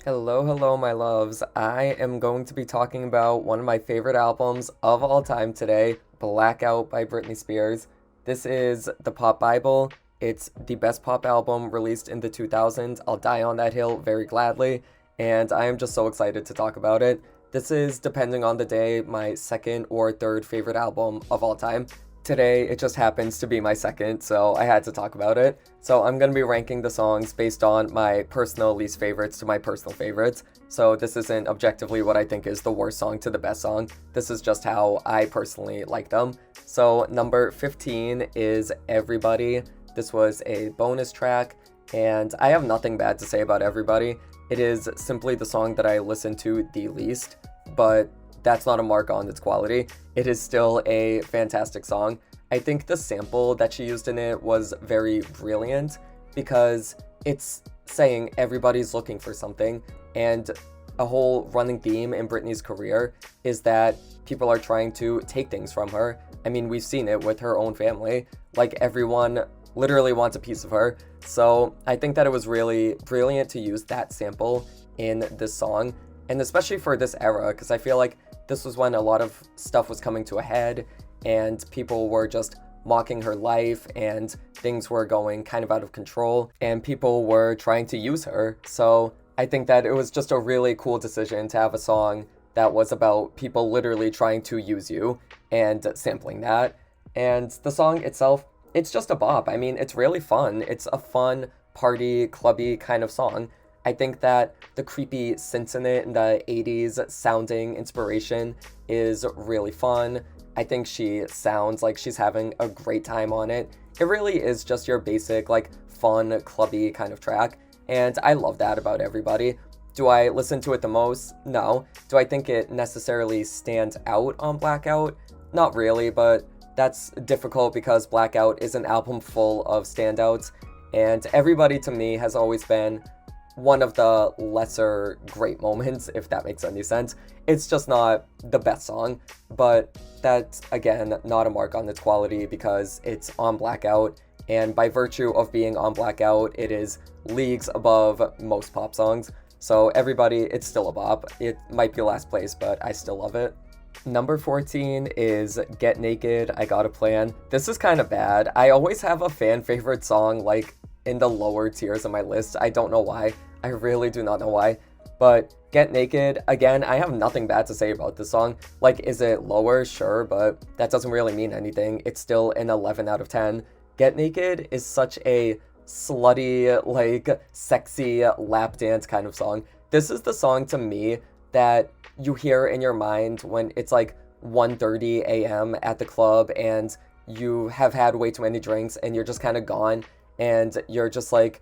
Hello, hello, my loves. I am going to be talking about one of my favorite albums of all time today, Blackout by Britney Spears. This is the Pop Bible. It's the best pop album released in the 2000s. I'll die on that hill very gladly, and I am just so excited to talk about it. This is, depending on the day, my second or third favorite album of all time. Today, it just happens to be my second, so I had to talk about it. So I'm going to be ranking the songs based on my personal least favorites to my personal favorites. So this isn't objectively what I think is the worst song to the best song. This is just how I personally like them. So number 15 is Everybody. This was a bonus track, and I have nothing bad to say about Everybody. It is simply the song that I listen to the least, but that's not a mark on its quality. It is still a fantastic song. I think the sample that she used in it was very brilliant because it's saying everybody's looking for something, and a whole running theme in Britney's career is that people are trying to take things from her. I mean, we've seen it with her own family. Like, everyone literally wants a piece of her. So I think that it was really brilliant to use that sample in this song, and especially for this era, because I feel like this was when a lot of stuff was coming to a head and people were just mocking her life and things were going kind of out of control and people were trying to use her. So I think that it was just a really cool decision to have a song that was about people literally trying to use you and sampling that. And the song itself, it's just a bop. I mean, it's really fun. It's a fun, party, clubby kind of song. I think that the creepy synths in it and the 80s sounding inspiration is really fun. I think she sounds like she's having a great time on it. It really is just your basic, like, fun, clubby kind of track, and I love that about Everybody. Do I listen to it the most? No. Do I think it necessarily stands out on Blackout? Not really, but that's difficult because Blackout is an album full of standouts, and Everybody to me has always been one of the lesser great moments, if that makes any sense. It's just not the best song, but that's, again, not a mark on its quality because it's on Blackout, and by virtue of being on Blackout, it is leagues above most pop songs. So Everybody, it's still a bop. It might be last place, but I still love it. Number 14 is Get Naked, I Got a Plan. This is kind of bad. I always have a fan favorite song, like, in the lower tiers of my list. I don't know why. I really do not know why. But Get Naked, again, I have nothing bad to say about this song. Like, is it lower? Sure, but that doesn't really mean anything. It's still an 11 out of 10. Get Naked is such a slutty, like, sexy lap dance kind of song. This is the song to me that you hear in your mind when it's like 1:30 a.m. at the club and you have had way too many drinks and you're just kind of gone and you're just like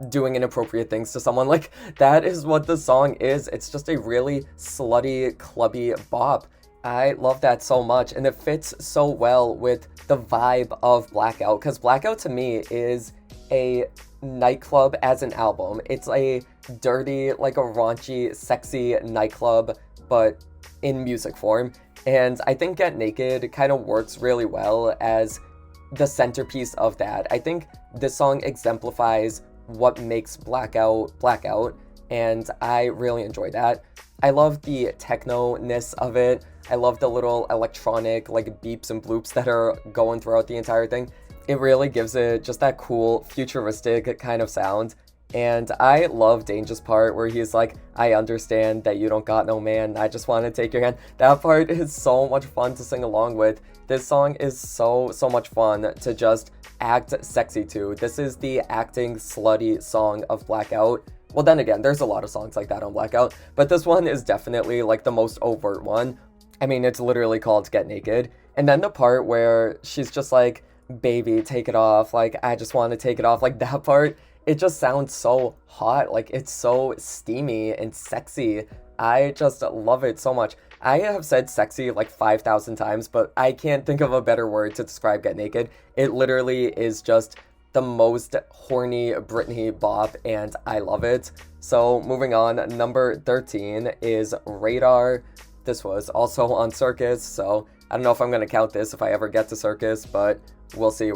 doing inappropriate things to someone. Like, that is what the song is. It's just a really slutty, clubby bop. I love that so much, and it fits so well with the vibe of Blackout, because Blackout to me is a nightclub as an album. It's a dirty, like a raunchy, sexy nightclub, but in music form. And I think Get Naked kind of works really well as the centerpiece of that. I think this song exemplifies what makes Blackout Blackout, and I really enjoy that. I love the techno-ness of it. I love the little electronic, like, beeps and bloops that are going throughout the entire thing. It really gives it just that cool, futuristic kind of sound. And I love Danger's part where he's like, I understand that you don't got no man, I just want to take your hand. That part is so much fun to sing along with. This song is so much fun to just act sexy to. This is the acting slutty song of Blackout. Well, then again, there's a lot of songs like that on Blackout, but this one is definitely like the most overt one. I mean, it's literally called Get Naked. And then the part where she's just like, baby, take it off, like, I just want to take it off, like, that part, it just sounds so hot. Like, it's so steamy and sexy. I just love it so much. I have said sexy like 5,000 times, but I can't think of a better word to describe Get Naked. It literally is just the most horny Britney bop, and I love it. So moving on, number 13 is Radar. This was also on Circus, so I don't know if I'm going to count this if I ever get to Circus, but we'll see.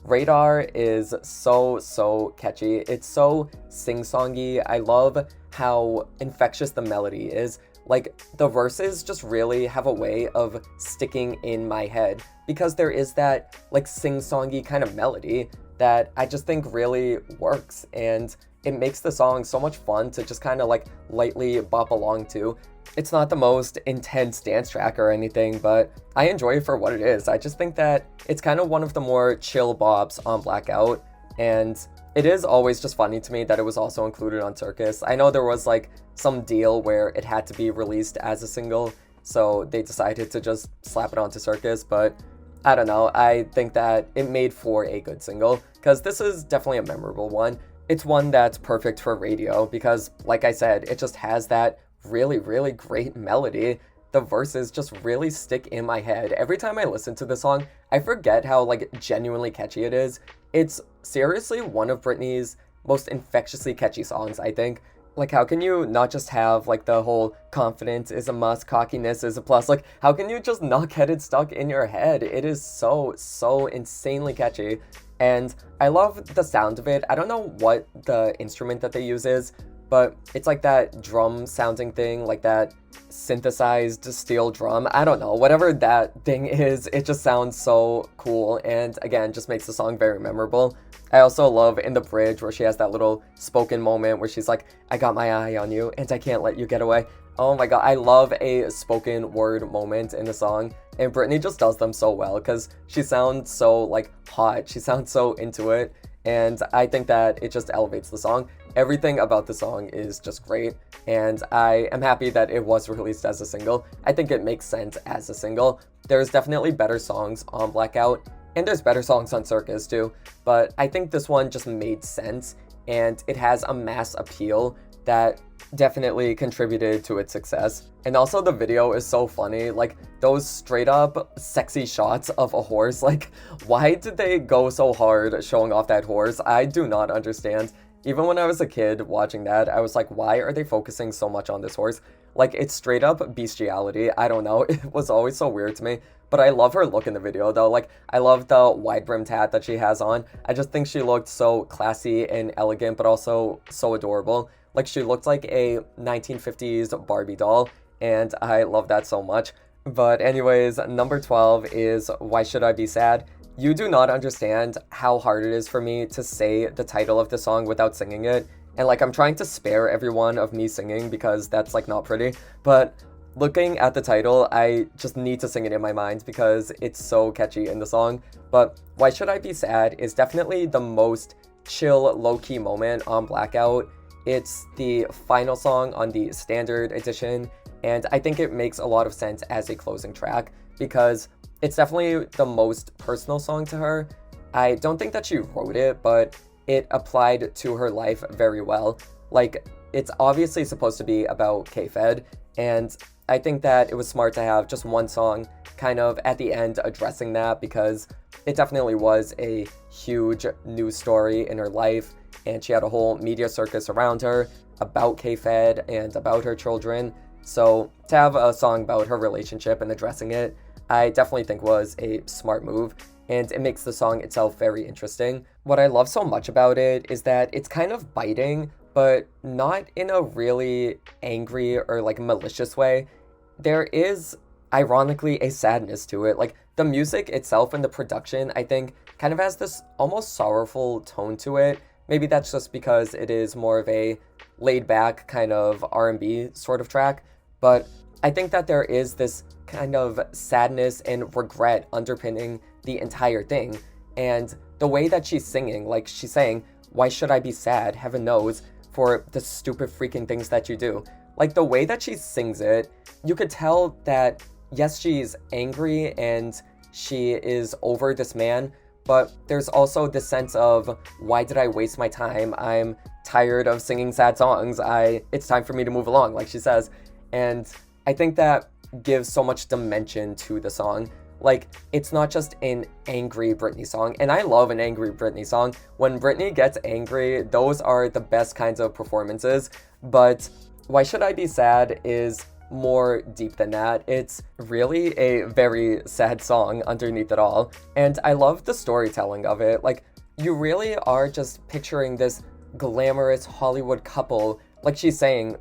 Radar is so catchy. It's so sing-songy. I love how infectious the melody is. Like, the verses just really have a way of sticking in my head because there is that, like, sing-songy kind of melody that I just think really works, and it makes the song so much fun to just kind of, like, lightly bop along to. It's not the most intense dance track or anything, but I enjoy it for what it is. I just think that it's kind of one of the more chill bops on Blackout, and it is always just funny to me that it was also included on Circus. I know there was like some deal where it had to be released as a single, so they decided to just slap it onto Circus, but I don't know. I think that it made for a good single because this is definitely a memorable one. It's one that's perfect for radio because, like I said, it just has that really, really great melody. The verses just really stick in my head. Every time I listen to the song, I forget how, like, genuinely catchy it is. It's seriously one of Britney's most infectiously catchy songs, I think. Like, how can you not just have, like, the whole confidence is a must, cockiness is a plus? Like, how can you just not get it stuck in your head? It is so, so insanely catchy. And I love the sound of it. I don't know what the instrument that they use is, but it's like that drum sounding thing, like that synthesized steel drum. I don't know, whatever that thing is, it just sounds so cool, and again, just makes the song very memorable. I also love in the bridge where she has that little spoken moment where she's like, I got my eye on you and I can't let you get away. Oh my god, I love a spoken word moment in the song, and Britney just does them so well because she sounds so, like, hot, she sounds so into it, and I think that it just elevates the song. Everything about the song is just great, and I am happy that it was released as a single. I think it makes sense as a single. There's definitely better songs on Blackout, and there's better songs on Circus too, but I think this one just made sense, and it has a mass appeal that definitely contributed to its success. And also the video is so funny, like those straight up sexy shots of a horse. Like, why did they go so hard showing off that horse? I do not understand. Even when I was a kid watching that, I was like, why are they focusing so much on this horse? Like, it's straight up bestiality. I don't know. It was always so weird to me. But I love her look in the video, though. Like, I love the wide-brimmed hat that she has on. I just think she looked so classy and elegant, but also so adorable. Like, she looked like a 1950s Barbie doll, and I love that so much. But anyways, number 12 is Why Should I Be Sad? You do not understand how hard it is for me to say the title of the song without singing it. And, like, I'm trying to spare everyone of me singing because that's, like, not pretty. But looking at the title, I just need to sing it in my mind because it's so catchy in the song. But Why Should I Be Sad is definitely the most chill, low-key moment on Blackout. It's the final song on the standard edition, and I think it makes a lot of sense as a closing track because it's definitely the most personal song to her. I don't think that she wrote it, but it applied to her life very well. Like, it's obviously supposed to be about K-Fed, and I think that it was smart to have just one song kind of at the end addressing that because it definitely was a huge news story in her life, and she had a whole media circus around her about K-Fed and about her children. So to have a song about her relationship and addressing it, I definitely think was a smart move, and it makes the song itself very interesting. What I love so much about it is that it's kind of biting, but not in a really angry or, like, malicious way. There is, ironically, a sadness to it. Like, the music itself and the production, I think, kind of has this almost sorrowful tone to it. Maybe that's just because it is more of a laid-back kind of R&B sort of track, but I think that there is this kind of sadness and regret underpinning the entire thing, and the way that she's singing, like, she's saying, why should I be sad, heaven knows, for the stupid freaking things that you do. Like, the way that she sings it, you could tell that, yes, she's angry and she is over this man, but there's also this sense of, why did I waste my time? I'm tired of singing sad songs. It's time for me to move along, like she says. And I think that gives so much dimension to the song. Like, it's not just an angry Britney song, and I love an angry Britney song. When Britney gets angry, those are the best kinds of performances, but Why Should I Be Sad is more deep than that. It's really a very sad song underneath it all, and I love the storytelling of it. Like, you really are just picturing this glamorous Hollywood couple like she's saying,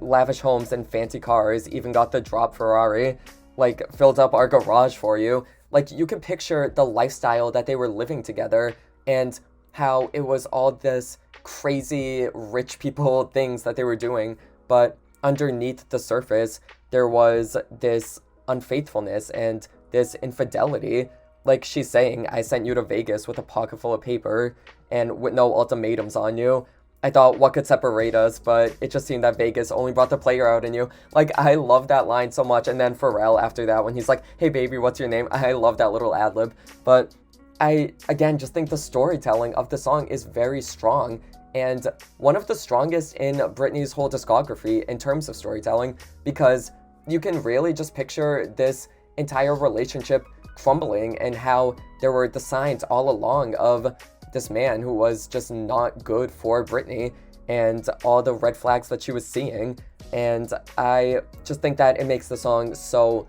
lavish homes and fancy cars, even got the drop Ferrari, like filled up our garage for you. Like you can picture the lifestyle that they were living together and how it was all this crazy rich people things that they were doing, but underneath the surface there was this unfaithfulness and this infidelity. Like she's saying, I sent you to Vegas with a pocket full of paper and with no ultimatums on you. I thought what could separate us, but it just seemed that Vegas only brought the player out in you. Like, I love that line so much. And then Pharrell after that, when he's like, hey baby, what's your name? I love that little ad lib. But I, again, just think the storytelling of the song is very strong and one of the strongest in Britney's whole discography in terms of storytelling, because you can really just picture this entire relationship crumbling and how there were the signs all along of this man who was just not good for Britney and all the red flags that she was seeing. And I just think that it makes the song so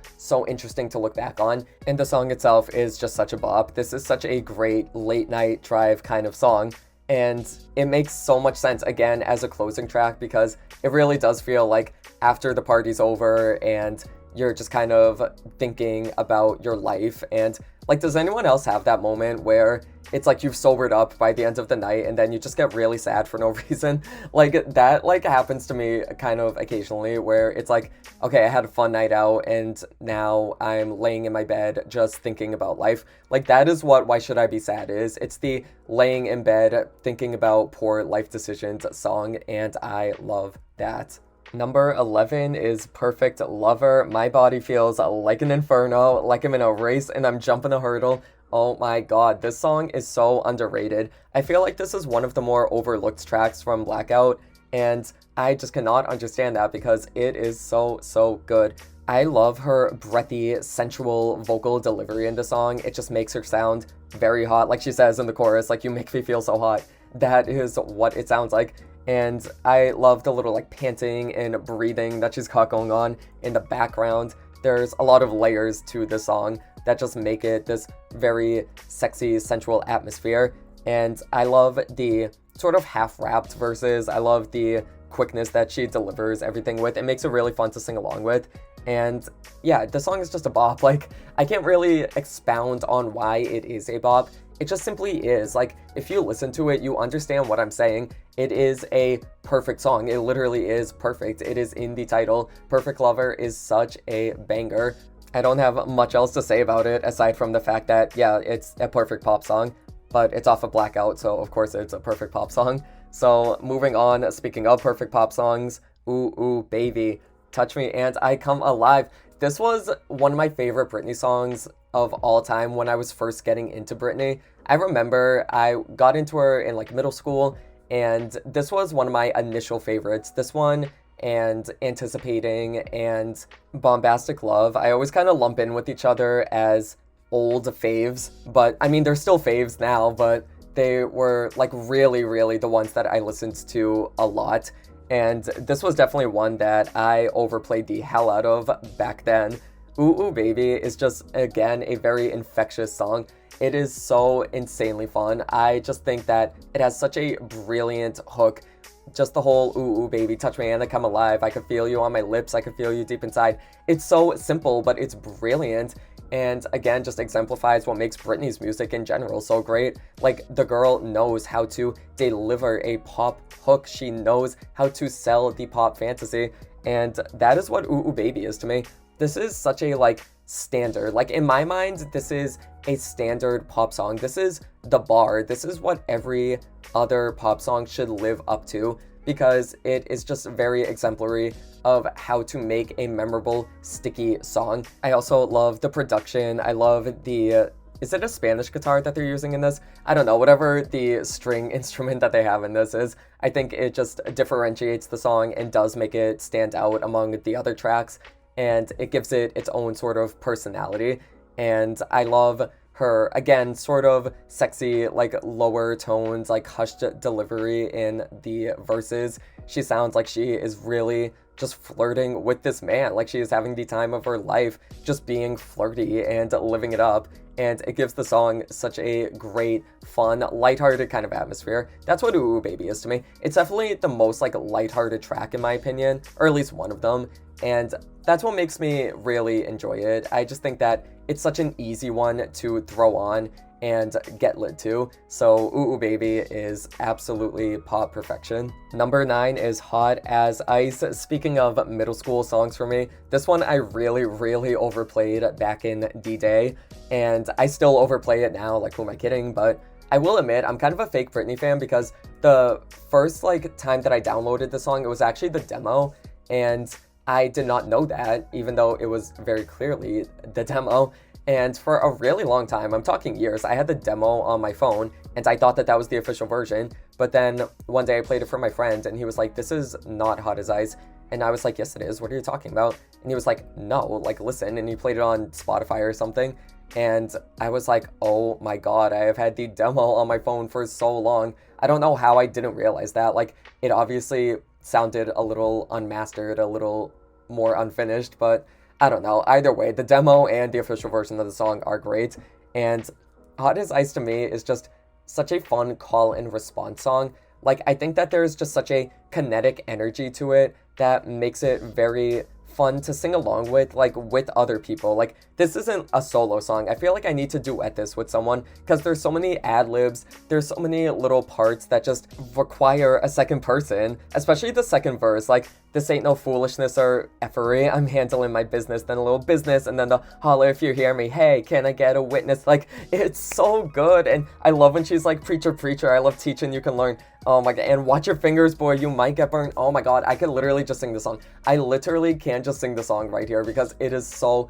interesting to look back on. And the song itself is just such a bop. This is such a great late night drive kind of song. And it makes so much sense, again, as a closing track, because it really does feel like after the party's over and you're just kind of thinking about your life. And like, does anyone else have that moment where it's like you've sobered up by the end of the night and then you just get really sad for no reason? Like that like happens to me kind of occasionally, where it's like, okay, I had a fun night out and now I'm laying in my bed just thinking about life. Like that is what Why Should I Be Sad is. It's the laying in bed thinking about poor life decisions song, and I love that. Number 11 is Perfect Lover. My body feels like an inferno, like I'm in a race and I'm jumping a hurdle. Oh my god, this song is so underrated. I feel like this is one of the more overlooked tracks from Blackout, and I just cannot understand that because it is so good. I love her breathy, sensual vocal delivery in the song. It just makes her sound very hot. Like she says in the chorus, like, you make me feel so hot. That is what it sounds like. And I love the little like panting and breathing that she's got going on in the background. There's a lot of layers to the song that just make it this very sexy, sensual atmosphere. And I love the sort of half-rapped verses. I love the quickness that she delivers everything with. It makes it really fun to sing along with. And yeah, the song is just a bop. Like, I can't really expound on why it is a bop. It just simply is. Like, if you listen to it, you understand what I'm saying. It is a perfect song. It literally is perfect. It is in the title. Perfect Lover is such a banger. I don't have much else to say about it aside from the fact that, yeah, it's a perfect pop song, but it's off of Blackout, so of course it's a perfect pop song. So moving on, speaking of perfect pop songs, Ooh Ooh Baby, Touch Me and I Come Alive. This was one of my favorite Britney songs of all time when I was first getting into Britney. I remember I got into her in like middle school, and this was one of my initial favorites. This one and Anticipating and Bombastic Love, I always kind of lump in with each other as old faves, but I mean, they're still faves now, but they were like really the ones that I listened to a lot. And this was definitely one that I overplayed the hell out of back then. Ooh Ooh Baby is just, again, a very infectious song. It is so insanely fun. I just think that it has such a brilliant hook. Just the whole ooh ooh baby, touch me and I come alive. I can feel you on my lips. I can feel you deep inside. It's so simple, but it's brilliant. And again, just exemplifies what makes Britney's music in general so great. Like, the girl knows how to deliver a pop hook. She knows how to sell the pop fantasy. And that is what Ooh Ooh Baby is to me. This is such a, like, standard. Like, in my mind, this is a standard pop song. This is the bar. This is what every other pop song should live up to, because it is just very exemplary of how to make a memorable, sticky song. I also love the production. I love the, is it a Spanish guitar that they're using in this? I don't know, whatever the string instrument that they have in this is. I think it just differentiates the song and does make it stand out among the other tracks, and it gives it its own sort of personality. And I love her, again, sort of sexy, like lower tones, like hushed delivery in the verses. She sounds like she is really just flirting with this man. Like, she is having the time of her life, just being flirty and living it up. And it gives the song such a great, fun, lighthearted kind of atmosphere. That's what Ooh Baby is to me. It's definitely the most like lighthearted track in my opinion, or at least one of them. And that's what makes me really enjoy it. I just think that it's such an easy one to throw on and get lit to. So Ooh Ooh Baby is absolutely pop perfection. Number 9 is Hot as Ice. Speaking of middle school songs for me, this one I really overplayed back in the day, and I still overplay it now, like who am I kidding? But I will admit, I'm kind of a fake Britney fan because the first like time that I downloaded the song, it was actually the demo, and I did not know that, even though it was very clearly the demo. And for a really long time, I'm talking years, I had the demo on my phone and I thought that that was the official version. But then one day I played it for my friend and he was like, this is not Hot as Ice. And I was like, yes, it is. What are you talking about? And he was like, no, like listen. And he played it on Spotify or something. And I was like, oh my God, I have had the demo on my phone for so long. I don't know how I didn't realize that. Like, it obviously sounded a little unmastered, a little more unfinished, but I don't know. Either way, the demo and the official version of the song are great. And Hot as Ice to me is just such a fun call and response song. Like, I think that there's just such a kinetic energy to it that makes it very fun to sing along with, like with other people. Like, this isn't a solo song. I feel like I need to duet this with someone because there's so many ad-libs, there's so many little parts that just require a second person, especially the second verse. Like, this ain't no foolishness or effery, I'm handling my business, then a little business, and then the holler if you hear me, hey, can I get a witness? Like, it's so good. And I love when she's like, preacher, preacher, I love teaching, you can learn. Oh my God, and watch your fingers, boy, you might get burned. Oh my God, I could literally just sing the song. I literally can just sing the song right here because it is so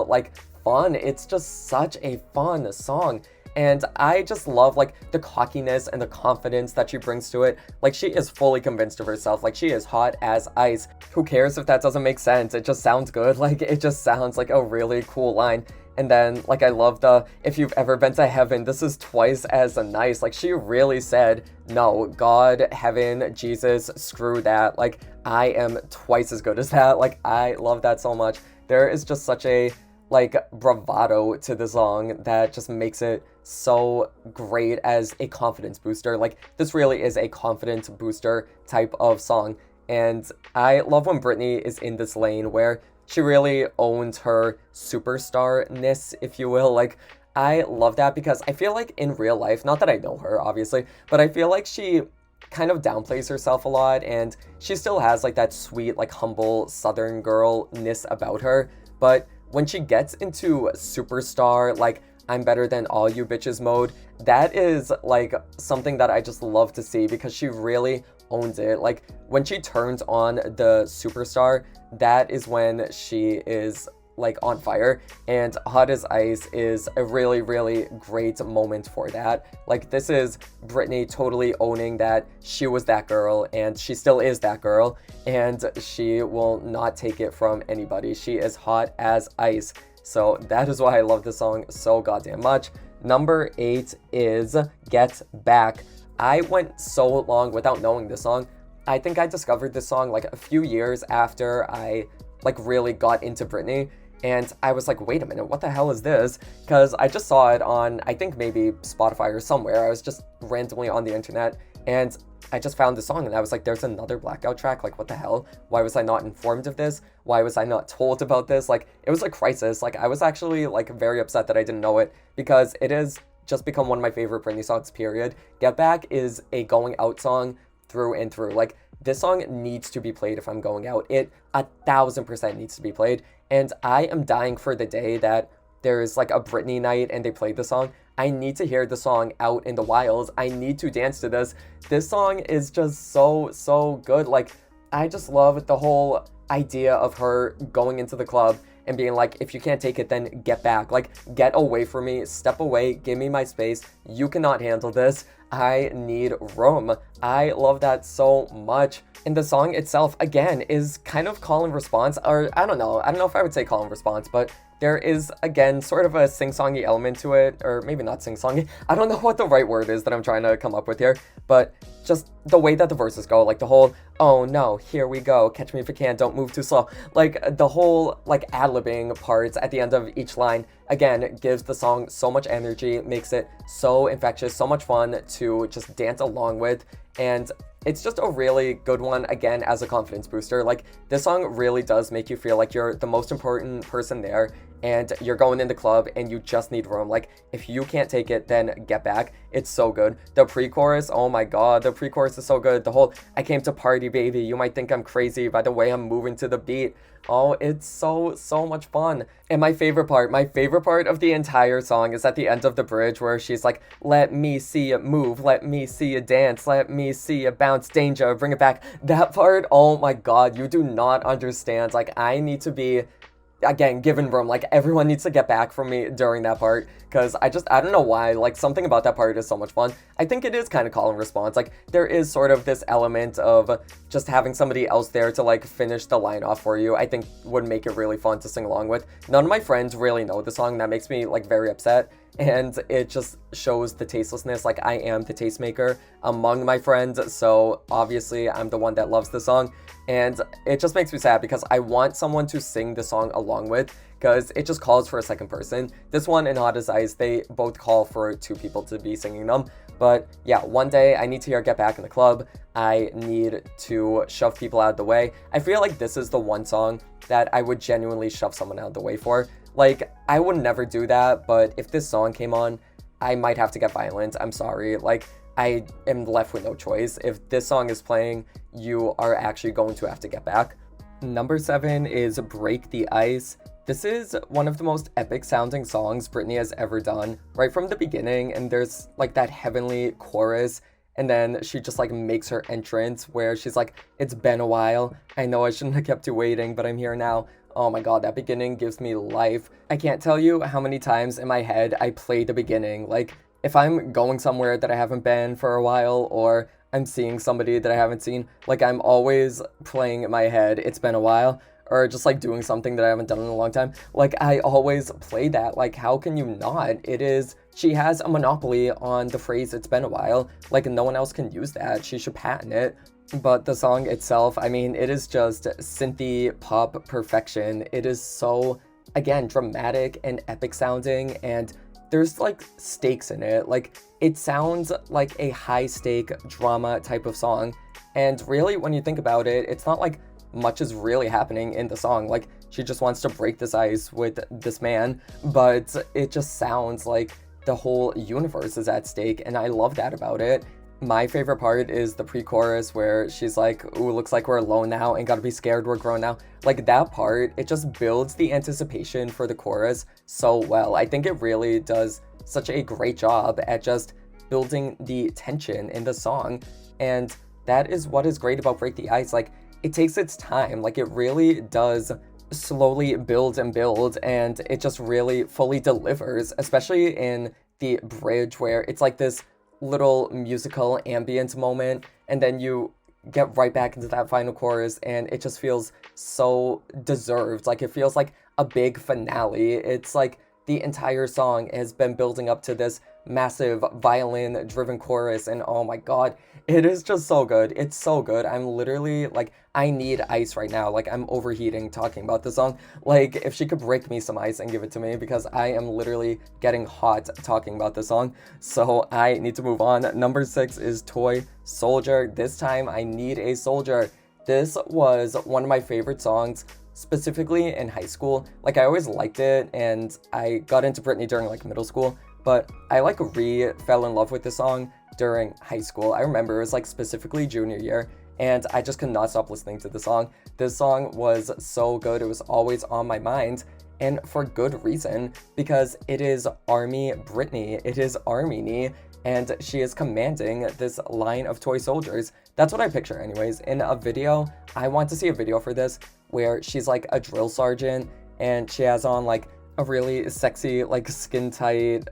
like fun. It's just such a fun song. And I just love like the cockiness and the confidence that she brings to it. Like, she is fully convinced of herself. Like, she is hot as ice. Who cares if that doesn't make sense? It just sounds good. Like, it just sounds like a really cool line. And then, like, I love the, if you've ever been to heaven, this is twice as nice. Like, she really said, no, God, heaven, Jesus, screw that. Like, I am twice as good as that. Like, I love that so much. There is just such a, like, bravado to the song that just makes it so great as a confidence booster. Like, this really is a confidence booster type of song. And I love when Britney is in this lane where she really owns her superstar-ness, if you will. Like, I love that because I feel like in real life, not that I know her, obviously, but I feel like she kind of downplays herself a lot, and she still has, like, that sweet, like, humble Southern girl-ness about her. But when she gets into superstar, like, I'm better than all you bitches mode, that is, like, something that I just love to see because she really owns it. Like, when she turns on the superstar, that is when she is like on fire, and Hot as Ice is a really great moment for that. Like, this is Britney totally owning that she was that girl and she still is that girl, and she will not take it from anybody. She is hot as ice. So that is why I love this song so goddamn much. Number 8 is Get Back. I went so long without knowing this song. I think I discovered this song like a few years after I like really got into Britney, and I was like, wait a minute, what the hell is this? Because I just saw it on, I think maybe Spotify or somewhere. I was just randomly on the internet and I just found the song and I was like, there's another Blackout track. Like, what the hell? Why was I not informed of this? Why was I not told about this? Like, it was a crisis. Like, I was actually like very upset that I didn't know it because it is just become one of my favorite Britney songs, period. Get Back is a going out song through and through. Like, this song needs to be played if I'm going out. It 1000% needs to be played. And I am dying for the day that there's like a Britney night and they play the song. I need to hear the song out in the wilds. I need to dance to this. This song is just so good. Like, I just love the whole idea of her going into the club and being like, if you can't take it, then get back. Like, get away from me, step away, give me my space. You cannot handle this. I need room. I love that so much. And the song itself, again, is kind of call and response, or I don't know if I would say call and response, but there is, again, sort of a sing-songy element to it, or maybe not sing-songy. I don't know what the right word is that I'm trying to come up with here, but just the way that the verses go, like the whole, oh no, here we go, catch me if you can, don't move too slow. Like the whole like ad-libbing parts at the end of each line, again, gives the song so much energy, makes it so infectious, so much fun to just dance along with, and it's just a really good one, again, as a confidence booster. Like, this song really does make you feel like you're the most important person there, and you're going in the club and you just need room. Like, if you can't take it, then get back. It's so good. The pre-chorus, oh my god, the pre-chorus is so good. The whole, I came to party, baby, you might think I'm crazy by the way I'm moving to the beat. Oh, it's so much fun. And my favorite part of the entire song is at the end of the bridge where she's like, let me see you move, let me see you dance, let me see you bounce, danger, bring it back. That part, oh my god, you do not understand. Like, I need to be, again, given room. Like, everyone needs to get back from me during that part, because I don't know why, like, something about that part is so much fun. I think it is kind of call and response. Like, there is sort of this element of just having somebody else there to, like, finish the line off for you, I think would make it really fun to sing along with. None of my friends really know the song. That makes me, like, very upset, and it just shows the tastelessness. Like, I am the tastemaker among my friends, so obviously I'm the one that loves the song, and it just makes me sad because I want someone to sing the song along with, because it just calls for a second person. This one and Hot as Ice, they both call for two people to be singing them. But yeah, one day I need to hear Get Back in the Club. I need to shove people out of the way. I feel like this is the one song that I would genuinely shove someone out of the way for. Like, I would never do that, but if this song came on, I might have to get violent. I'm sorry. Like, I am left with no choice. If this song is playing, you are actually going to have to get back. Number 7 is Break the Ice. This is one of the most epic sounding songs Britney has ever done, right from the beginning, and there's like that heavenly chorus, and then she just like makes her entrance where she's like, it's been a while, I know I shouldn't have kept you waiting, but I'm here now. Oh my god, that beginning gives me life. I can't tell you how many times in my head I play the beginning. Like, if I'm going somewhere that I haven't been for a while, or I'm seeing somebody that I haven't seen, like, I'm always playing in my head, it's been a while, or just like doing something that I haven't done in a long time. Like, I always play that. Like, how can you not? It is, she has a monopoly on the phrase, it's been a while. Like, no one else can use that. She should patent it. But the song itself, I mean, it is just synthy pop perfection. It is so, again, dramatic and epic sounding, and there's like stakes in it. Like, it sounds like a high stake drama type of song, and really, when you think about it, it's not like much is really happening in the song. Like, she just wants to break this ice with this man, but it just sounds like the whole universe is at stake, and I love that about it. My favorite part is the pre-chorus where she's like, ooh, looks like we're alone now, and gotta be scared we're grown now. Like, that part, it just builds the anticipation for the chorus so well. I think it really does such a great job at just building the tension in the song, and that is what is great about Break the Ice. Like, it takes its time. Like, it really does slowly build and build, and it just really fully delivers, especially in the bridge where it's like this little musical ambience moment, and then you get right back into that final chorus, and it just feels so deserved. Like, it feels like a big finale. It's like the entire song has been building up to this massive violin driven chorus, and oh my god, it is just so good. It's so good. I'm literally like, I need ice right now. Like, I'm overheating talking about this song. Like, if she could break me some ice and give it to me, because I am literally getting hot talking about this song. So I need to move on. Number 6 is Toy Soldier. This time I need a soldier. This was one of my favorite songs, specifically in high school. Like, I always liked it, and I got into Britney during like middle school, but I like fell in love with this song during high school. I remember it was like specifically junior year, and I just could not stop listening to the song. This song was so good. It was always on my mind, and for good reason, because it is Army Britney. It is Army-ny, and she is commanding this line of toy soldiers. That's what I picture anyways. In a video, I want to see a video for this where she's like a drill sergeant, and she has on like a really sexy, like skin tight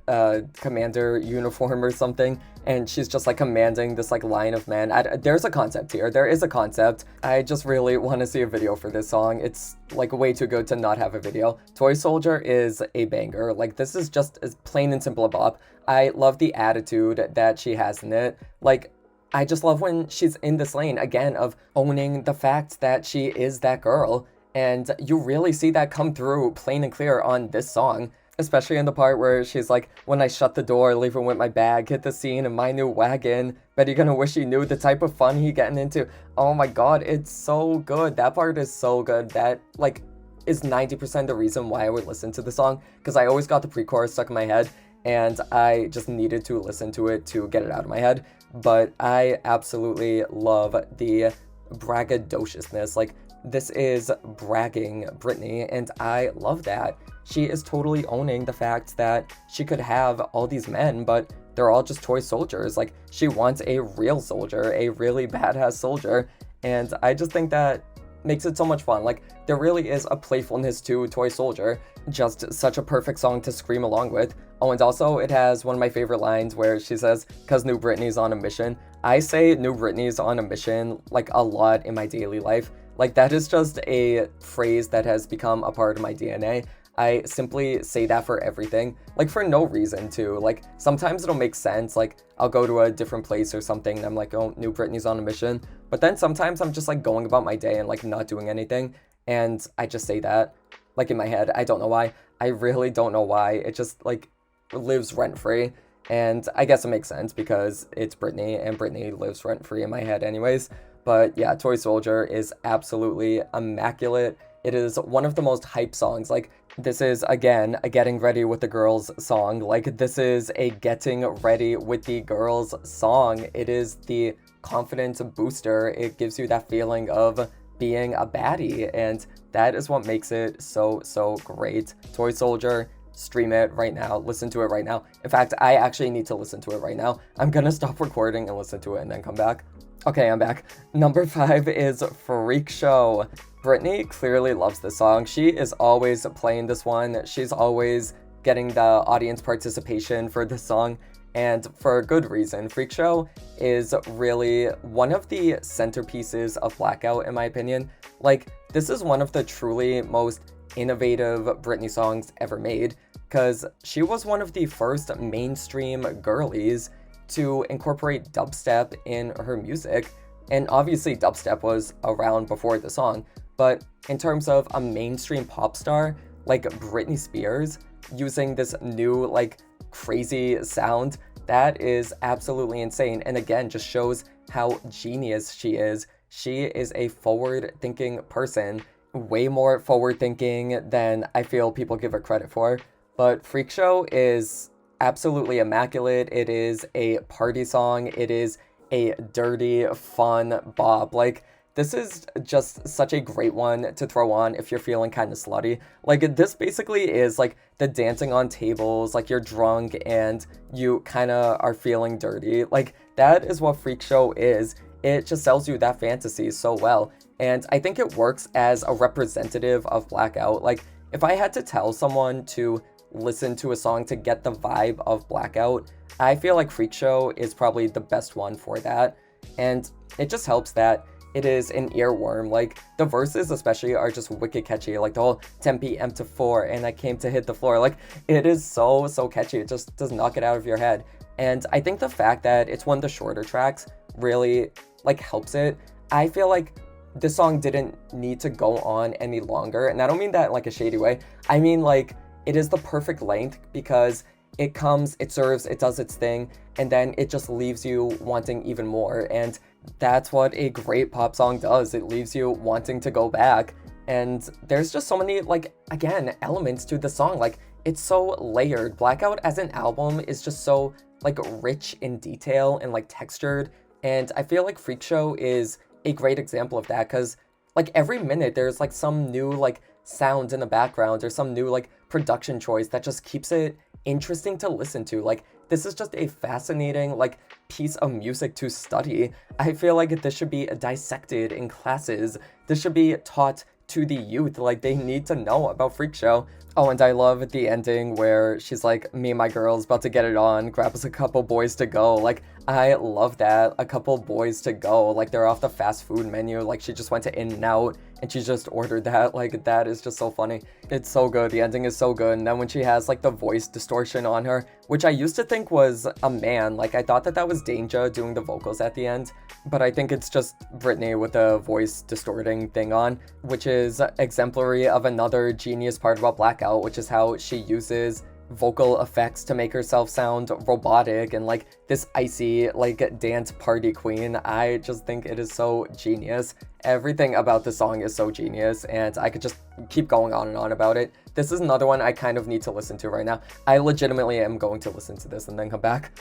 commander uniform or something, and she's just like commanding this like line of men. There's a concept here. There is a concept. I just really want to see a video for this song. It's like way too good to not have a video. Toy Soldier is a banger. Like this is just as plain and simple a bop. I love the attitude that she has in it. Like I just love when she's in this lane again of owning the fact that she is that girl. And you really see that come through plain and clear on this song, especially in the part where she's like, when I shut the door, leaving with my bag, hit the scene in my new wagon, bet you're gonna wish you knew the type of fun he getting into. Oh my god, it's so good. That part is so good. That, like, is 90% the reason why I would listen to the song, because I always got the pre-chorus stuck in my head, and I just needed to listen to it to get it out of my head. But I absolutely love the braggadociousness. Like, this is bragging Britney, and I love that. She is totally owning the fact that she could have all these men, but they're all just toy soldiers. Like, she wants a real soldier, a really badass soldier, and I just think that makes it so much fun. Like, there really is a playfulness to Toy Soldier, just such a perfect song to scream along with. Oh, and also it has one of my favorite lines where she says, "'Cause new Britney's on a mission." I say new Britney's on a mission like a lot in my daily life. Like, that is just a phrase that has become a part of my DNA. I simply say that for everything, like for no reason too. Like, sometimes it'll make sense, like I'll go to a different place or something and I'm like, oh, new Britney's on a mission. But then sometimes I'm just like going about my day and like not doing anything, and I just say that like in my head. I don't know why. I really don't know why. It just like lives rent free. And I guess it makes sense because it's Britney, and Britney lives rent free in my head anyways. But yeah, Toy Soldier is absolutely immaculate. It is one of the most hype songs. Like, this is, again, a getting ready with the girls song. Like, this is a getting ready with the girls song. It is the confidence booster. It gives you that feeling of being a baddie, and that is what makes it so, so great. Toy Soldier, stream it right now. Listen to it right now. In fact, I actually need to listen to it right now. I'm gonna stop recording and listen to it and then come back. Okay, I'm back. Number 5 is Freak Show. Britney clearly loves this song. She is always playing this one. She's always getting the audience participation for this song, and for good reason. Freak Show is really one of the centerpieces of Blackout, in my opinion. Like, this is one of the truly most innovative Britney songs ever made, because she was one of the first mainstream girlies to incorporate dubstep in her music. And obviously dubstep was around before the song, but in terms of a mainstream pop star like Britney Spears using this new like crazy sound, that is absolutely insane. And again, just shows how genius she is. She is a forward-thinking person, way more forward-thinking than I feel people give her credit for. But Freak Show is absolutely immaculate. It is a party song. It is a dirty, fun bop. Like, this is just such a great one to throw on if you're feeling kind of slutty. Like, this basically is like the dancing on tables, like you're drunk and you kind of are feeling dirty. Like, that is what Freak Show is. It just sells you that fantasy so well. And I think it works as a representative of Blackout. Like, if I had to tell someone to listen to a song to get the vibe of Blackout, I feel like Freak Show is probably the best one for that. And it just helps that it is an earworm. Like, the verses especially are just wicked catchy. Like, the whole 10 p.m. to 4 and I came to hit the floor. Like, it is so, so catchy. It just does not get out of your head. And I think the fact that it's one of the shorter tracks really, like, helps it. I feel like this song didn't need to go on any longer. And I don't mean that in, like, a shady way. I mean, like, it is the perfect length because it comes, it serves, it does its thing, and then it just leaves you wanting even more. And that's what a great pop song does. It leaves you wanting to go back. And there's just so many, like, again, elements to the song. Like, it's so layered. Blackout as an album is just so, like, rich in detail and, like, textured. And I feel like Freak Show is a great example of that, because, like, every minute there's, like, some new, like, sound in the background or some new, like, production choice that just keeps it interesting to listen to. Like, this is just a fascinating, like, piece of music to study. I feel like this should be dissected in classes. This should be taught to the youth. Like, they need to know about Freak Show. Oh, and I love the ending where she's like, me and my girl's about to get it on, grab us a couple boys to go. Like, I love that. A couple boys to go. Like, they're off the fast food menu. Like, she just went to In-N-Out and she just ordered that. Like, that is just so funny. It's so good. The ending is so good. And then when she has, like, the voice distortion on her, which I used to think was a man. Like, I thought that was Danger doing the vocals at the end. But I think it's just Britney with the voice distorting thing on, which is exemplary of another genius part about Blackout, which is how she uses vocal effects to make herself sound robotic and like this icy like dance party queen. I just think it is so genius. Everything about this song is so genius, and I could just keep going on and on about it. This is another one I kind of need to listen to right now. I legitimately am going to listen to this and then come back.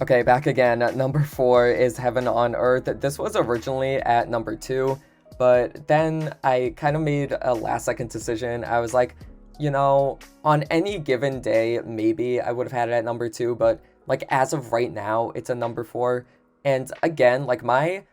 Okay, back again. Number 4 is Heaven on Earth. This was originally at number 2, but then I kind of made a last second decision. I was like, you know, on any given day, maybe I would have had it at number 2, but like as of right now, it's a number 4. And again, like my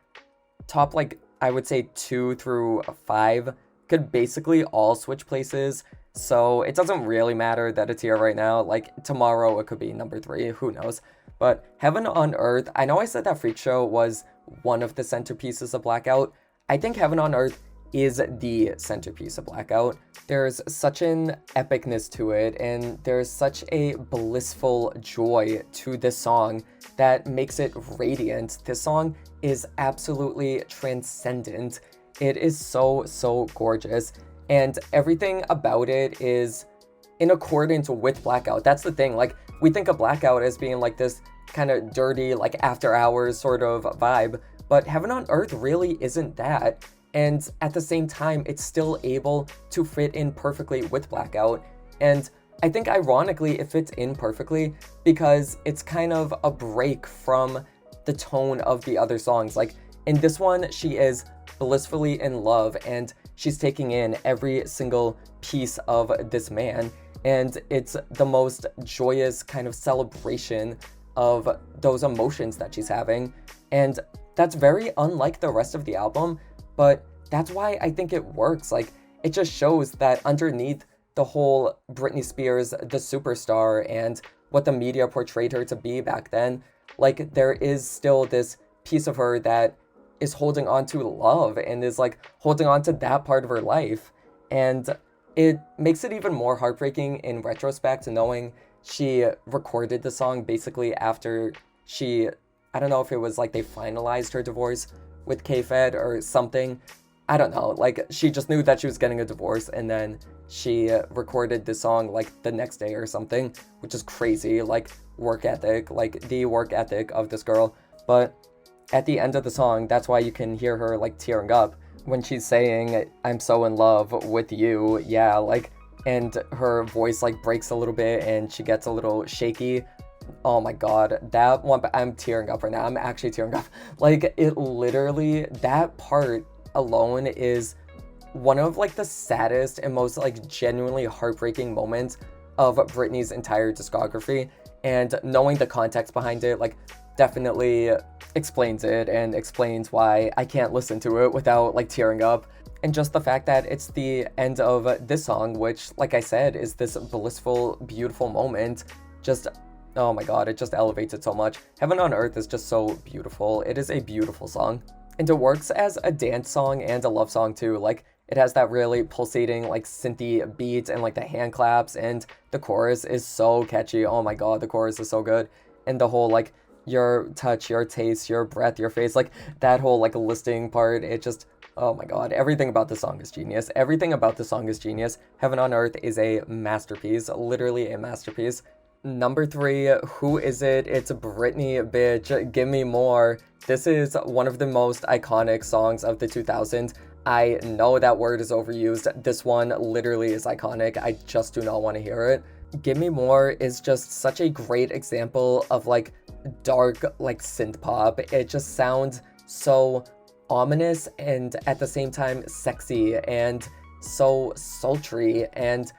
top, like I would say 2 through 5 could basically all switch places. So it doesn't really matter that it's here right now. Like tomorrow it could be number 3, who knows. But Heaven on Earth, I know I said that Freak Show was one of the centerpieces of Blackout. I think Heaven on Earth is the centerpiece of Blackout. There's such an epicness to it, and there's such a blissful joy to this song that makes it radiant. This song is absolutely transcendent. It is so, so gorgeous, and everything about it is in accordance with Blackout. That's the thing, like, we think of Blackout as being like this kind of dirty, like after hours sort of vibe, but Heaven on Earth really isn't that. And at the same time, it's still able to fit in perfectly with Blackout. And I think ironically, it fits in perfectly because it's kind of a break from the tone of the other songs. Like in this one, she is blissfully in love and she's taking in every single piece of this man. And it's the most joyous kind of celebration of those emotions that she's having. And that's very unlike the rest of the album, but that's why I think it works. Like, it just shows that underneath the whole Britney Spears, the superstar, and what the media portrayed her to be back then, like, there is still this piece of her that is holding on to love and is, like, holding on to that part of her life. And it makes it even more heartbreaking in retrospect, knowing she recorded the song basically after she, I don't know if it was like they finalized her divorce with K-Fed or something. I don't know, like she just knew that she was getting a divorce and then she recorded this song like the next day or something, which is crazy, like work ethic, like the work ethic of this girl. But at the end of the song, that's why you can hear her like tearing up when she's saying, I'm so in love with you, yeah, like, and her voice like breaks a little bit and she gets a little shaky. Oh my god, that one, I'm tearing up right now. I'm actually tearing up. Like, it literally, that part alone is one of like the saddest and most like genuinely heartbreaking moments of Britney's entire discography. And knowing the context behind it, like, definitely explains it and explains why I can't listen to it without like tearing up. And just the fact that it's the end of this song, which, like I said, is this blissful, beautiful moment, just, oh my god, it just elevates it so much. Heaven on Earth is just so beautiful. It is a beautiful song. And it works as a dance song and a love song too. Like, it has that really pulsating, like, synthy beat and, like, the hand claps, and the chorus is so catchy. Oh my god, the chorus is so good. And the whole, like, your touch, your taste, your breath, your face, like, that whole, like, listing part, it just, oh my god, everything about this song is genius. Everything about this song is genius. Heaven on Earth is a masterpiece, literally a masterpiece. Number 3, who is it? It's Britney, bitch. Give me more. This is one of the most iconic songs of the 2000s. I know that word is overused. This one literally is iconic. I just do not want to hear it. Give Me More is just such a great example of like dark, like synth pop. It just sounds so ominous and at the same time sexy and so sultry. And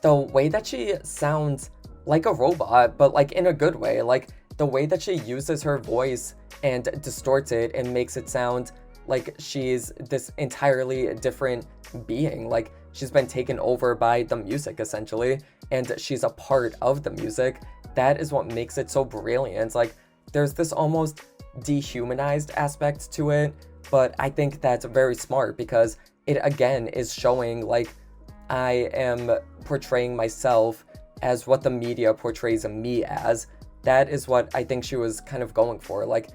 the way that she sounds like a robot, but like in a good way, like the way that she uses her voice and distorts it and makes it sound like she's this entirely different being. Like she's been taken over by the music essentially, and she's a part of the music. That is what makes it so brilliant. Like there's this almost dehumanized aspect to it, but I think that's very smart because it again is showing like I am portraying myself as what the media portrays me as. That is what I think she was kind of going for. Like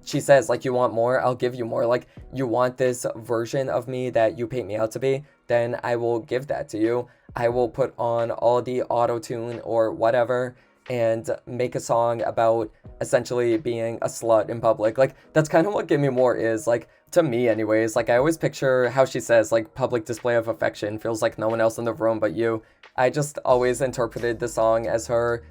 she says, like, you want more, I'll give you more. Like, you want this version of me that you paint me out to be, then I will give that to you. I will put on all the auto-tune or whatever and make a song about essentially being a slut in public. Like, that's kind of what Give Me More is, like, to me anyways. Like, I always picture how she says, like, public display of affection feels like no one else in the room but you. I just always interpreted the song as her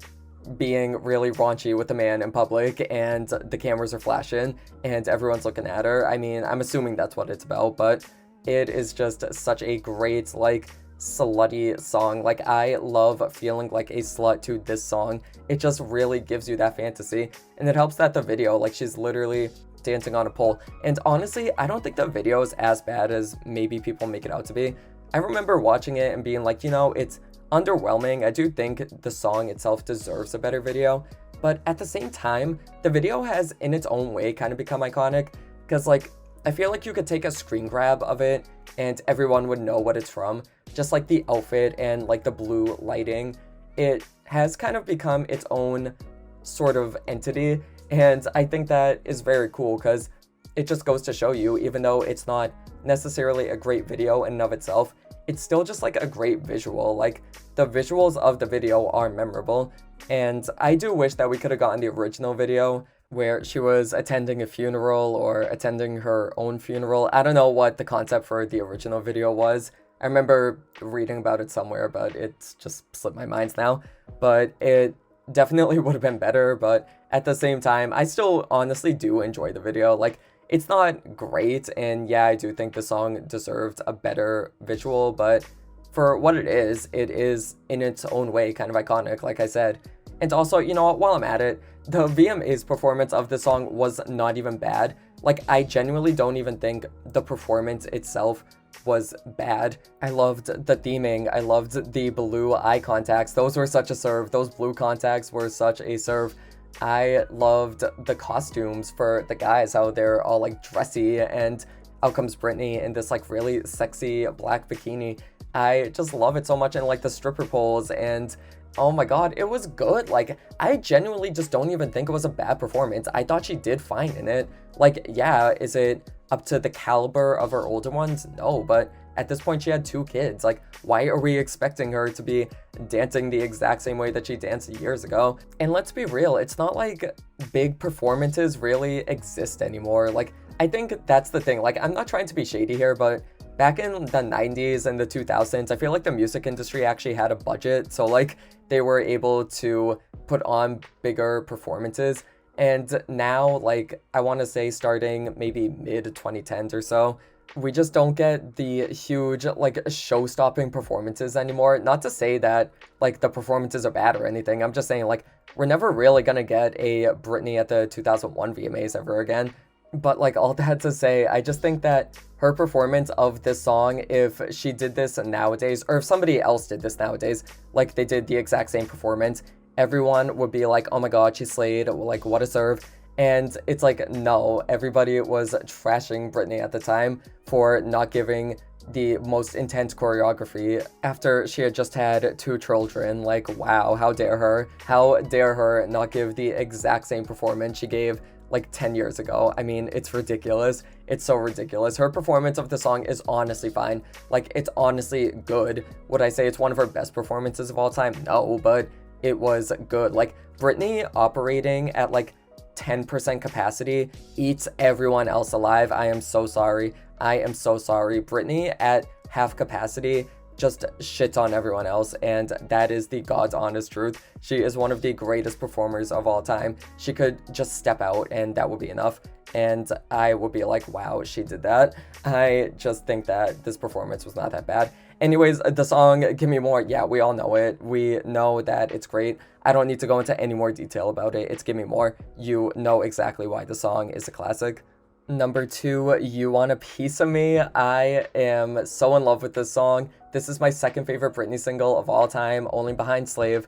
being really raunchy with a man in public, and the cameras are flashing and everyone's looking at her. I mean, I'm assuming that's what it's about, but it is just such a great, like, slutty song. Like, I love feeling like a slut to this song. It just really gives you that fantasy, and it helps that the video, like, she's literally dancing on a pole. And honestly, I don't think the video is as bad as maybe people make it out to be. I remember watching it and being like, you know, it's underwhelming. I do think the song itself deserves a better video, but at the same time, the video has in its own way kind of become iconic, because like I feel like you could take a screen grab of it and everyone would know what it's from. Just like the outfit and like the blue lighting, it has kind of become its own sort of entity, and I think that is very cool because it just goes to show you, even though it's not necessarily a great video in and of itself, it's still just like a great visual. Like the visuals of the video are memorable, and I do wish that we could have gotten the original video where she was attending a funeral or attending her own funeral. I don't know what the concept for the original video was. I remember reading about it somewhere, but it's just slipped my mind now. But it definitely would have been better, but at the same time, I still honestly do enjoy the video. Like, it's not great, and yeah, I do think the song deserved a better visual, but for what it is in its own way kind of iconic, like I said. And also, you know what, while I'm at it, the VMA's performance of the song was not even bad. Like, I genuinely don't even think the performance itself was bad. I loved the theming, I loved the blue eye contacts, those were such a serve, those blue contacts were such a serve. I loved the costumes for the guys, how they're all like dressy, and out comes Britney in this like really sexy black bikini. I just love it so much, and like the stripper poles, and oh my god, it was good. Like, I genuinely just don't even think it was a bad performance. I thought she did fine in it. Like, yeah, is it up to the caliber of her older ones? No, but at this point she had 2 kids. Like, why are we expecting her to be dancing the exact same way that she danced years ago? And let's be real, it's not like big performances really exist anymore. Like, I think that's the thing. Like, I'm not trying to be shady here, but back in the 90s and the 2000s, I feel like the music industry actually had a budget, so like they were able to put on bigger performances. And now, like, I want to say starting maybe mid 2010s or so, we just don't get the huge, like, show-stopping performances anymore. Not to say that, like, the performances are bad or anything. I'm just saying, like, we're never really gonna get a Britney at the 2001 VMAs ever again. But, like, all that to say, I just think that her performance of this song, if she did this nowadays, or if somebody else did this nowadays, like, they did the exact same performance, everyone would be like, oh my god, she slayed, like, what a serve. And it's like, no, everybody was trashing Britney at the time for not giving the most intense choreography after she had just had 2 children. Like, wow, how dare her? How dare her not give the exact same performance she gave like 10 years ago? I mean, it's ridiculous. It's so ridiculous. Her performance of the song is honestly fine. Like, it's honestly good. Would I say it's one of her best performances of all time? No, but it was good. Like, Britney operating at like 10% capacity eats everyone else alive. I am so sorry. I am so sorry. Britney at half capacity just shits on everyone else, and that is the God's honest truth. She is one of the greatest performers of all time. She could just step out and that would be enough, and I would be like, wow, she did that. I just think that this performance was not that bad. Anyways, the song Give Me More, yeah, we all know it. We know that it's great. I don't need to go into any more detail about it. It's Give Me More. You know exactly why the song is a classic. Number 2, You Want a Piece of Me. I am so in love with this song. This is my second favorite Britney single of all time, only behind Slave.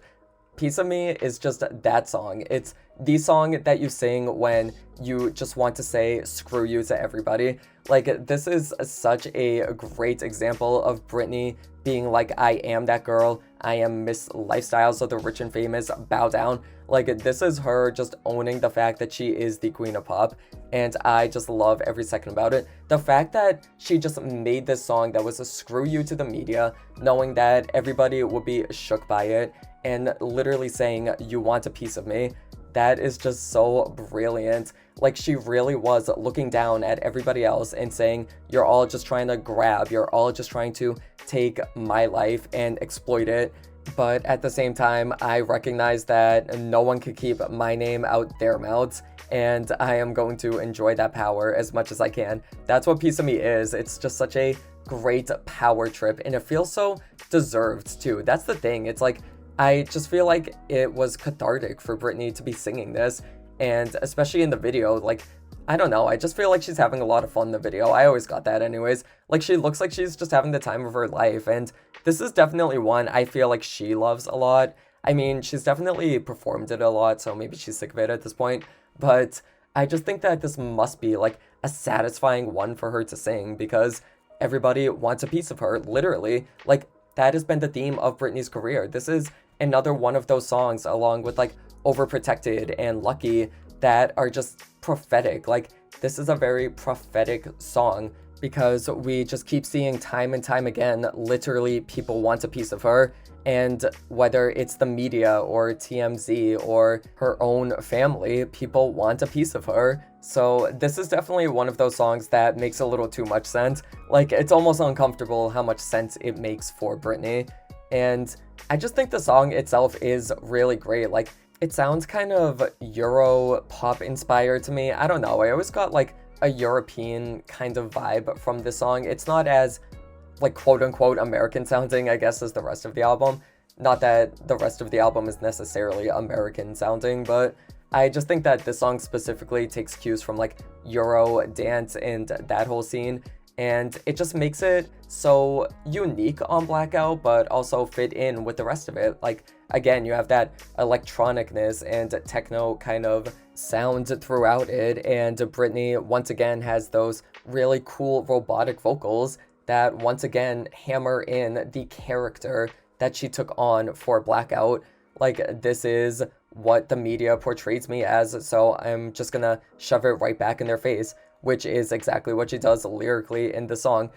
Piece of Me is just that song. It's the song that you sing when you just want to say screw you to everybody. Like, this is such a great example of Britney being like, I am that girl. I am Miss Lifestyles of the Rich and Famous. Bow down. Like, this is her just owning the fact that she is the queen of pop. And I just love every second about it. The fact that she just made this song that was a screw you to the media, knowing that everybody would be shook by it, and literally saying, you want a piece of me. That is just so brilliant. Like, she really was looking down at everybody else and saying, you're all just trying to grab, you're all just trying to take my life and exploit it. But at the same time, I recognize that no one can keep my name out their mouths, and I am going to enjoy that power as much as I can. That's what Piece of Me is. It's just such a great power trip, and it feels so deserved too. That's the thing. It's like, I just feel like it was cathartic for Britney to be singing this, and especially in the video, like, I don't know, I just feel like she's having a lot of fun in the video. I always got that anyways. Like, she looks like she's just having the time of her life, and this is definitely one I feel like she loves a lot. I mean, she's definitely performed it a lot, so maybe she's sick of it at this point, but I just think that this must be, like, a satisfying one for her to sing, because everybody wants a piece of her, literally. Like, that has been the theme of Britney's career. This is another one of those songs, along with, like, Overprotected and Lucky, that are just prophetic. Like, this is a very prophetic song, because we just keep seeing time and time again, literally, people want a piece of her. And whether it's the media or TMZ or her own family, people want a piece of her. So this is definitely one of those songs that makes a little too much sense. Like, it's almost uncomfortable how much sense it makes for Britney. And I just think the song itself is really great. Like, it sounds kind of Euro pop inspired to me. I don't know. I always got like a European kind of vibe from this song. It's not as, like, quote unquote American sounding, I guess, as the rest of the album. Not that the rest of the album is necessarily American sounding, but I just think that this song specifically takes cues from, like, Euro dance and that whole scene, and it just makes it so unique on Blackout, but also fit in with the rest of it. Like, again, you have that electronicness and techno kind of sound throughout it, and Britney once again has those really cool robotic vocals that once again hammer in the character that she took on for Blackout. Like, this is what the media portrays me as, so I'm just gonna shove it right back in their face, which is exactly what she does lyrically in the song.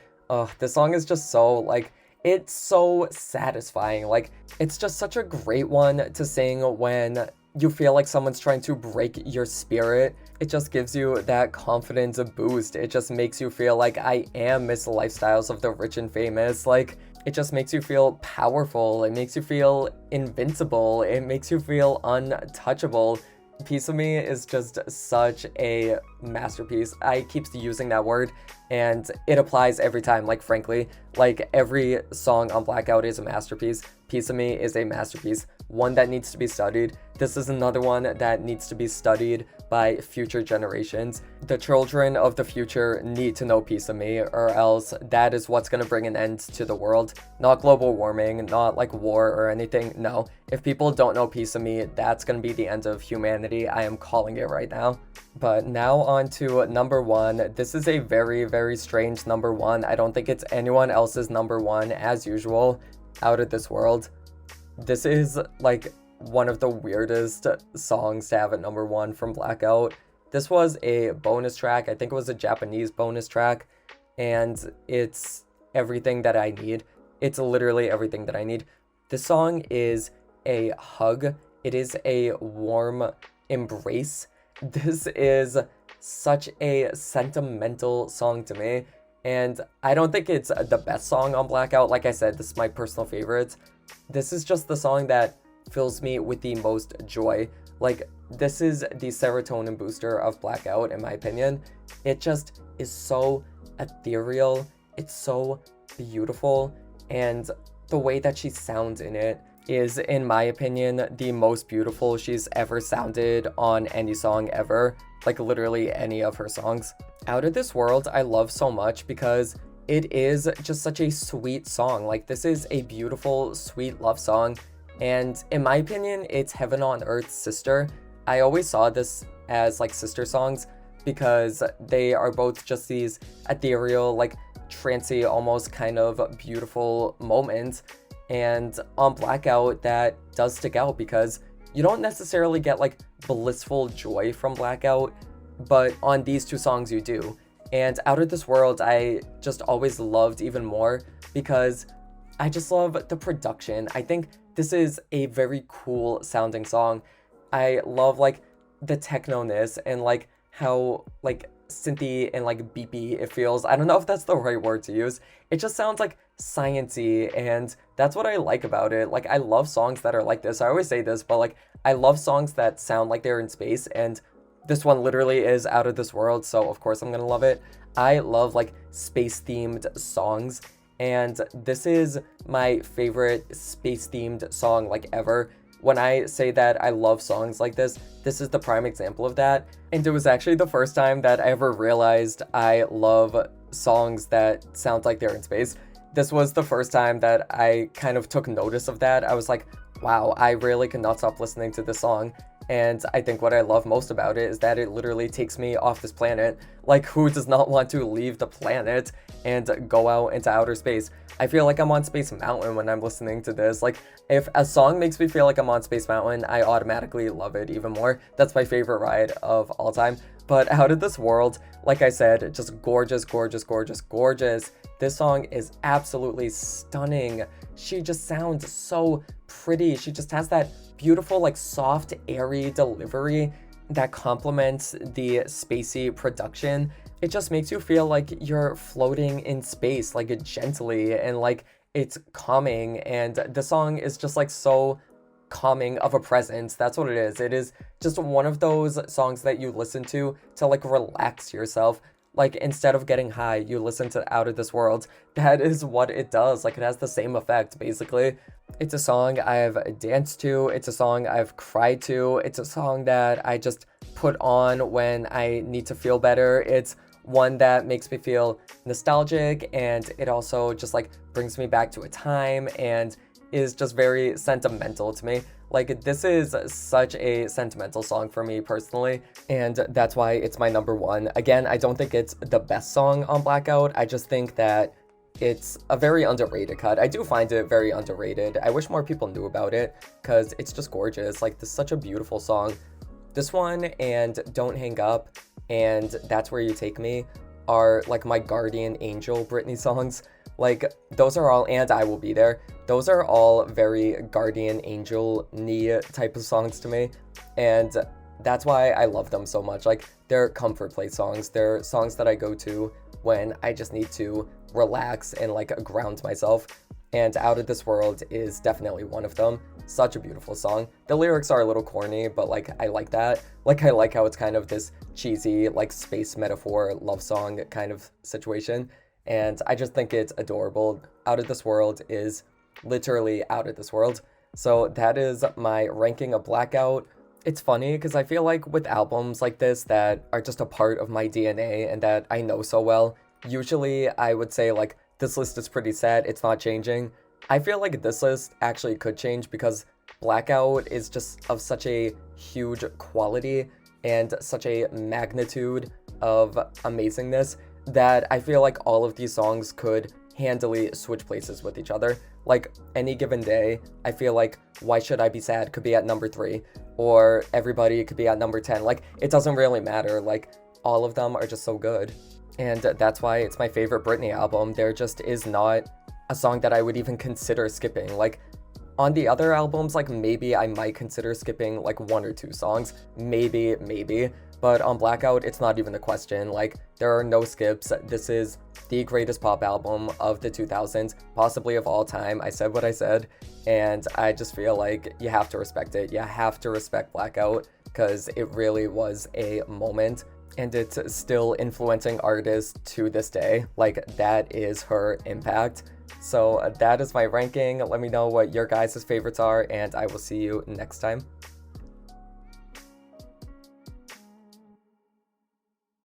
This song is just so, like, it's so satisfying. Like, it's just such a great one to sing when you feel like someone's trying to break your spirit. It just gives you that confidence boost. It just makes you feel like I am Miss Lifestyles of the Rich and Famous. Like, it just makes you feel powerful. It makes you feel invincible. It makes you feel untouchable. Piece of Me is just such a masterpiece. I keep using that word, and it applies every time. Like, frankly, like, every song on Blackout is a masterpiece. Piece of Me is a masterpiece, one that needs to be studied. This is another one that needs to be studied by future generations. The children of the future need to know Piece of Me, or else that is what's going to bring an end to the world. Not global warming, not like war or anything. No, if people don't know Piece of Me, that's going to be the end of humanity. I am calling it right now. But now on to number 1. This is a very, very strange number 1. I don't think it's anyone else's number 1 as usual. Outta This World. This is, like, one of the weirdest songs to have at number 1 from Blackout. This was a bonus track. I think it was a Japanese bonus track, and it's everything that I need. It's literally everything that I need. This song is a hug. It is a warm embrace. This is such a sentimental song to me, and I don't think it's the best song on Blackout. Like I said, this is my personal favorite. This is just the song that fills me with the most joy. Like, this is the serotonin booster of Blackout, in my opinion. It just is so ethereal. It's so beautiful, and the way that she sounds in it, is, in my opinion, the most beautiful she's ever sounded on any song ever, like literally any of her songs. Out of This World I love so much because it is just such a sweet song. Like, this is a beautiful, sweet love song, and in my opinion, it's Heaven on Earth's sister. I always saw this as like sister songs because they are both just these ethereal, like trancy, almost kind of beautiful moments. And on Blackout, that does stick out because you don't necessarily get like blissful joy from Blackout, but on these two songs you do. And Out of This World, I just always loved even more because I just love the production. I think this is a very cool sounding song. I love like the techno-ness and like how like synthy and like beepy it feels. I don't know if that's the right word to use. It just sounds like science-y, and that's what I like about it. Like, I love songs that are like this. I always say this, but like I love songs that sound like they're in space, and this one literally is Out of This World, so of course I'm gonna love it. I love like space-themed songs, and this is my favorite space-themed song like ever. When I say that I love songs like this is the prime example of that. And it was actually the first time that I ever realized I love songs that sound like they're in space. This was the first time that I kind of took notice of that. I was like, wow, I really cannot stop listening to this song. And I think what I love most about it is that it literally takes me off this planet. Like, who does not want to leave the planet and go out into outer space? I feel like I'm on Space Mountain when I'm listening to this. Like, if a song makes me feel like I'm on Space Mountain, I automatically love it even more. That's my favorite ride of all time. But Out of This World, like I said, just gorgeous, gorgeous, gorgeous, gorgeous. This song is absolutely stunning. She just sounds so pretty. She just has that beautiful, like soft, airy delivery that complements the spacey production. It just makes you feel like you're floating in space, like gently, and like it's calming. And the song is just like so calming of a presence. That's what it is. It is just one of those songs that you listen to like relax yourself. Like, instead of getting high, you listen to Out of This World. That is what it does. Like, it has the same effect, basically. It's a song I've danced to. It's a song I've cried to. It's a song that I just put on when I need to feel better. It's one that makes me feel nostalgic, and it also just, like, brings me back to a time and is just very sentimental to me. Like, this is such a sentimental song for me personally, and that's why it's my number one. Again, I don't think it's the best song on Blackout. I just think that it's a very underrated cut. I do find it very underrated. I wish more people knew about it because it's just gorgeous. Like, this is such a beautiful song. This one and Don't Hang Up and That's Where You Take Me are like my guardian angel Britney songs. Like, those are all, and I Will Be There. Those are all very guardian angel-y type of songs to me. And that's why I love them so much. Like, they're comfort place songs. They're songs that I go to when I just need to relax and like ground myself. And Out of This World is definitely one of them. Such a beautiful song. The lyrics are a little corny, but like I like that. Like, I like how it's kind of this cheesy like space metaphor love song kind of situation. And I just think it's adorable. Out of This World is literally out of this world. So that is my ranking of Blackout. It's funny because I feel like with albums like this that are just a part of my DNA and that I know so well, usually I would say like this list is pretty set, it's not changing. I feel like this list actually could change because Blackout is just of such a huge quality and such a magnitude of amazingness that I feel like all of these songs could handily switch places with each other. Like, any given day, I feel like Why Should I Be Sad could be at number 3, or Everybody could be at number 10. Like, it doesn't really matter. Like, all of them are just so good. And that's why it's my favorite Britney album. There just is not a song that I would even consider skipping. Like, on the other albums, like, maybe I might consider skipping, like, 1 or 2 songs. Maybe. But on Blackout, it's not even a question. Like, there are no skips. This is the greatest pop album of the 2000s, possibly of all time. I said what I said, and I just feel like you have to respect it. You have to respect Blackout, because it really was a moment, and it's still influencing artists to this day. Like, that is her impact. So that is my ranking. Let me know what your guys' favorites are, and I will see you next time.